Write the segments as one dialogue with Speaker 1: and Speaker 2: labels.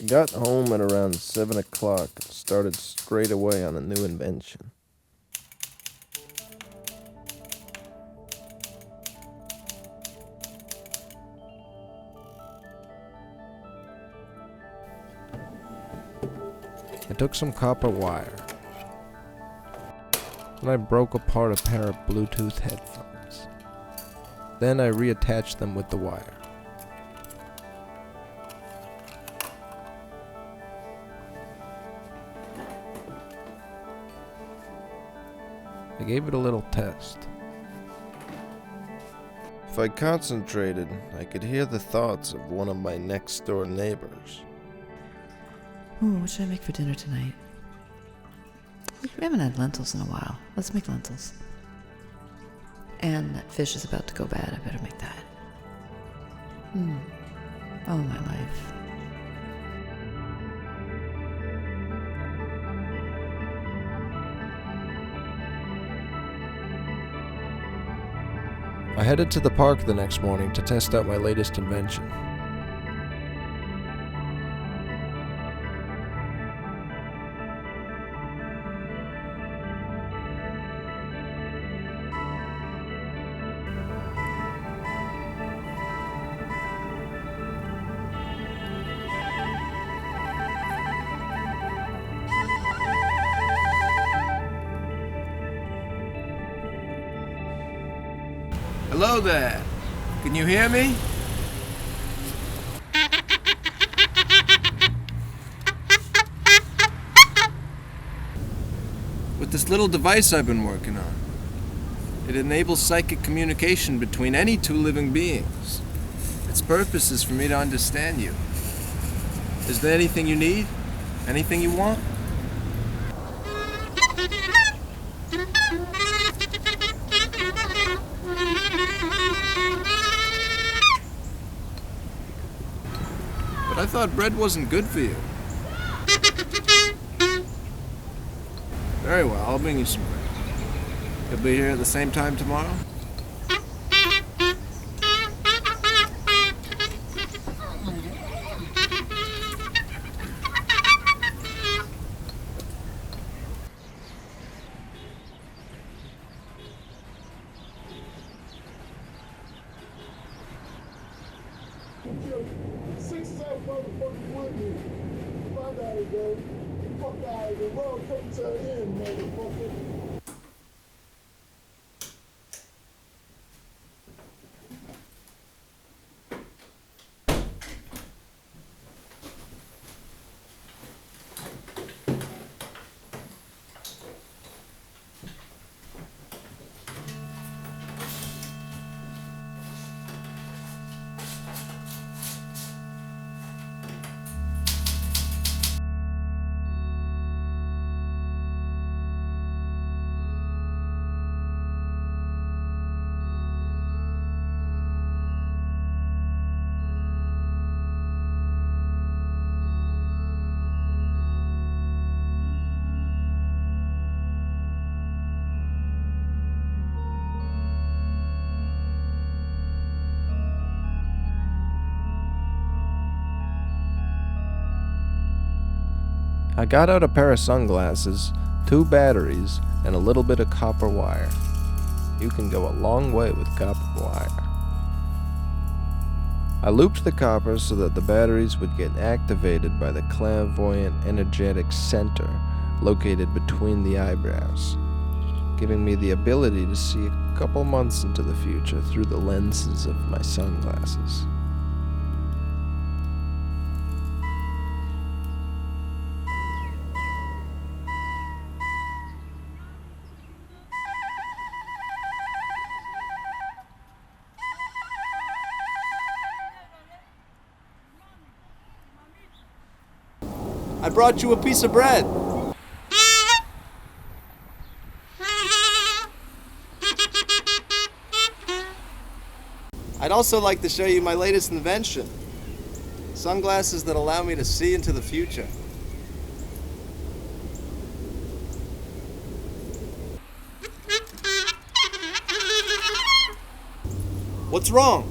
Speaker 1: I got home at around 7 o'clock and started straight away on a new invention. I took some copper wire, and I broke apart a pair of Bluetooth headphones. Then I reattached them with the wire. I gave it a little test. If I concentrated, I could hear the thoughts of one of my next door neighbors.
Speaker 2: Ooh, what should I make for dinner tonight? We haven't had lentils in a while. Let's make lentils. And that fish is about to go bad. I better make that. Oh, my life.
Speaker 1: I headed to the park the next morning to test out my latest invention.
Speaker 3: Hello there. Can you hear me? With this little device I've been working on, it enables psychic communication between any two living beings. Its purpose is for me to understand you. Is there anything you need? Anything you want? But I thought bread wasn't good for you. Very well, I'll bring you some bread. You'll be here at the same time tomorrow?
Speaker 1: I got out a pair of sunglasses, 2 batteries, and a little bit of copper wire. You can go a long way with copper wire. I looped the copper so that the batteries would get activated by the clairvoyant energetic center located between the eyebrows, giving me the ability to see a couple months into the future through the lenses of my sunglasses.
Speaker 3: I brought you a piece of bread. I'd also like to show you my latest invention. Sunglasses that allow me to see into the future. What's wrong?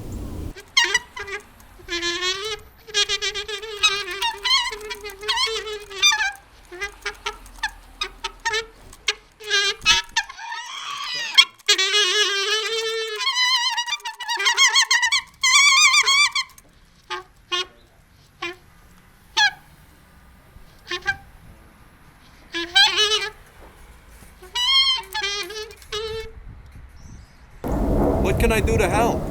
Speaker 3: can I do to help?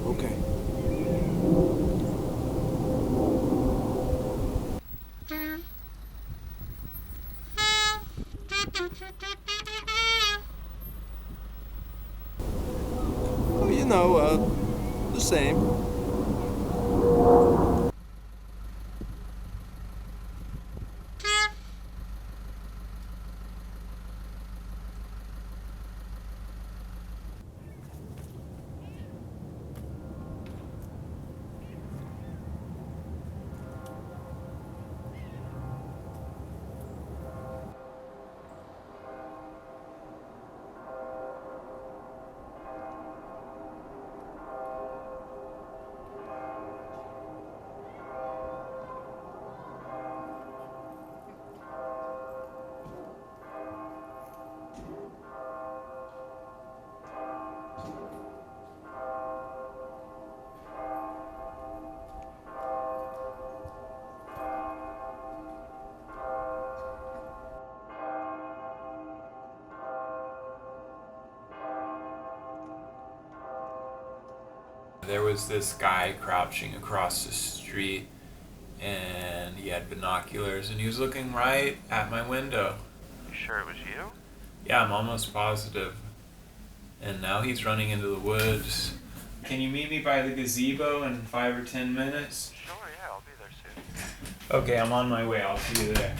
Speaker 3: Okay. Oh, the same.
Speaker 4: There was this guy crouching across the street, and he had binoculars, and he was looking right at my window.
Speaker 5: You sure it was you?
Speaker 4: Yeah, I'm almost positive. And now he's running into the woods. Can you meet me by the gazebo in 5 or 10 minutes?
Speaker 5: Sure, yeah, I'll be there soon.
Speaker 4: Okay, I'm on my way. I'll see you there.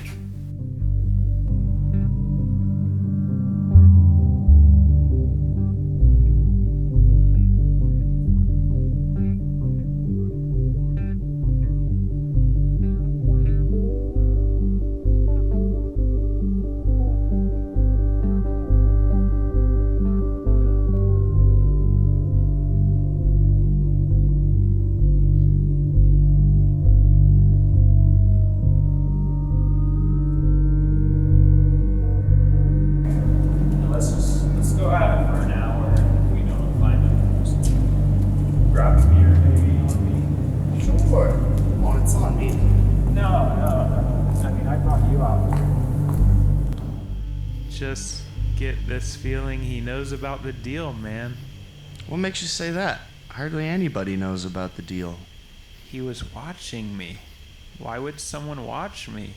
Speaker 4: Let's go out for an hour. If we don't find them, just grab a beer maybe on me.
Speaker 6: Sure. Oh, it's on me.
Speaker 4: No. I mean, I brought you out. Just get this feeling he knows about the deal, man.
Speaker 6: What makes you say that? Hardly anybody knows about the deal.
Speaker 4: He was watching me. Why would someone watch me?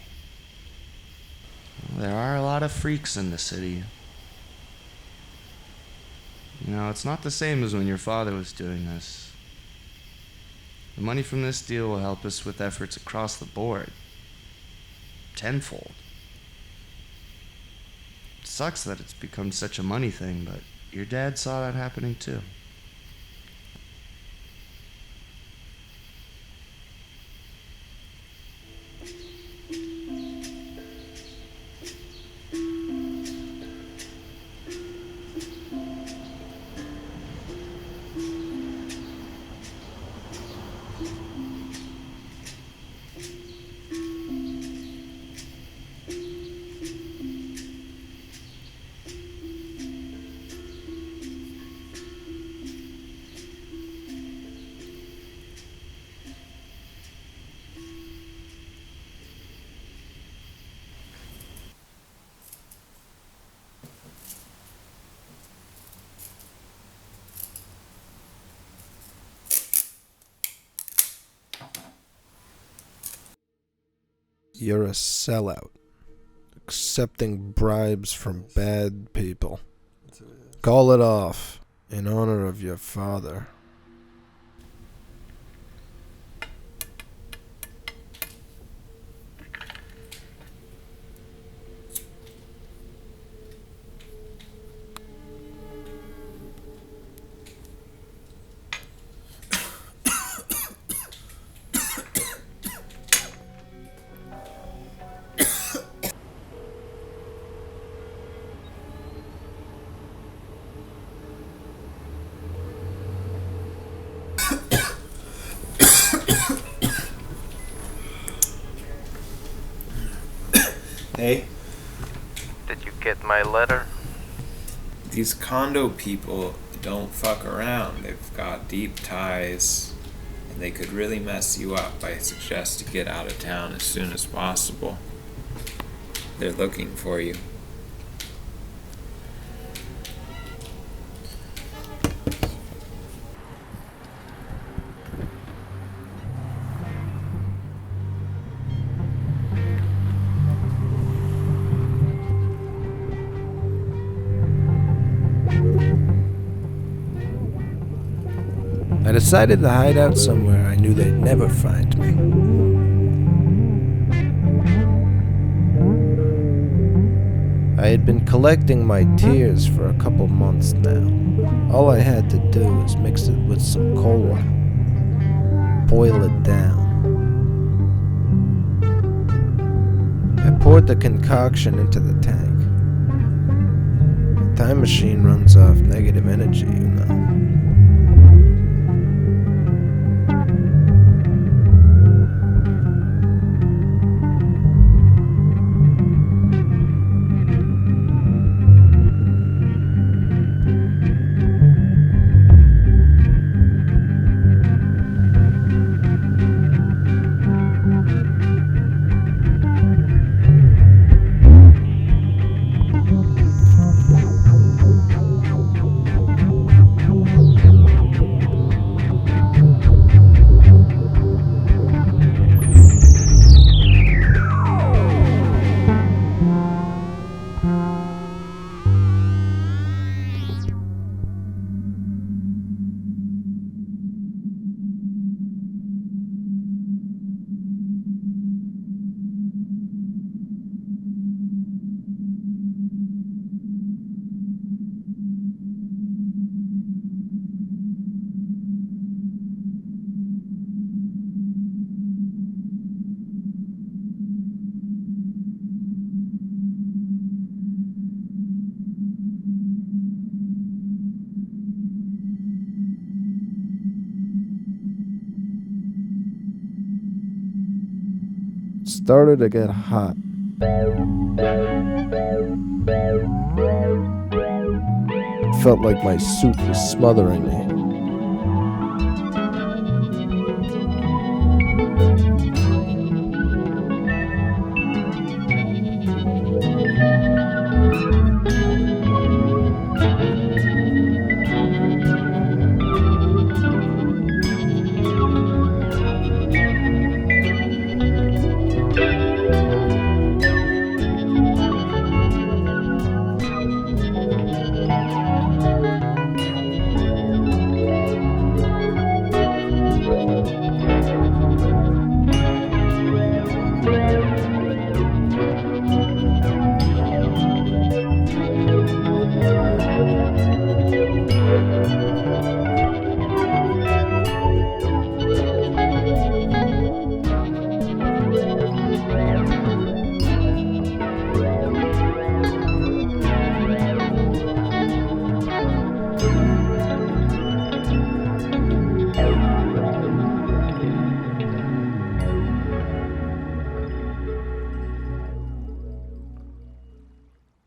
Speaker 6: There are a lot of freaks in the city. You know, it's not the same as when your father was doing this. The money from this deal will help us with efforts across the board. Tenfold. It sucks that it's become such a money thing, but your dad saw that happening too.
Speaker 1: You're a sellout, accepting bribes from bad people. Call it off in honor of your father.
Speaker 5: my letter?
Speaker 4: These condo people don't fuck around. They've got deep ties, and they could really mess you up. I suggest you get out of town as soon as possible. They're looking for you.
Speaker 1: I decided to hide out somewhere I knew they'd never find me. I had been collecting my tears for a couple months now. All I had to do was mix it with some cola, boil it down. I poured the concoction into the tank. The time machine runs off negative energy, you know. Started to get hot. Felt like my suit was smothering me.